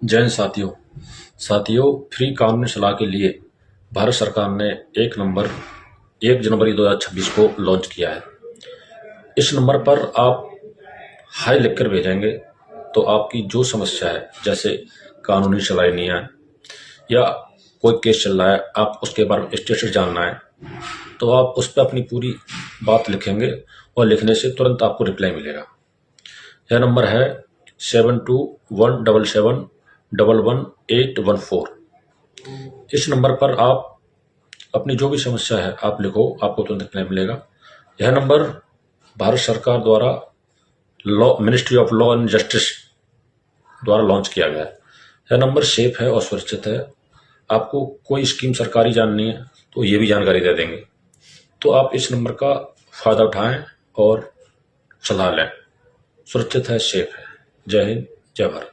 जय हिंद साथियों, फ्री कानूनी सलाह के लिए भारत सरकार ने 1 जनवरी 2026 को लॉन्च किया है। इस नंबर पर आप हाई लिखकर भेजेंगे तो आपकी जो समस्या है, जैसे कानूनी सलाह नहीं है या कोई केस चल रहा है, आप उसके बारे में स्टेटस जानना है, तो आप उस पर अपनी पूरी बात लिखेंगे और लिखने से तुरंत आपको रिप्लाई मिलेगा। यह नंबर है 7217711814। इस नंबर पर आप अपनी जो भी समस्या है आप लिखो, आपको तुरंत रिप्लाई मिलेगा। यह नंबर भारत सरकार द्वारा ministry of law and justice द्वारा लॉन्च किया गया है। यह नंबर सेफ है और सुरक्षित है। आपको कोई स्कीम सरकारी जाननी है तो ये भी जानकारी दे देंगे। तो आप इस नंबर का फायदा उठाएं और सलाह लें। सुरक्षित है, सेफ है। जय हिंद, जय भारत।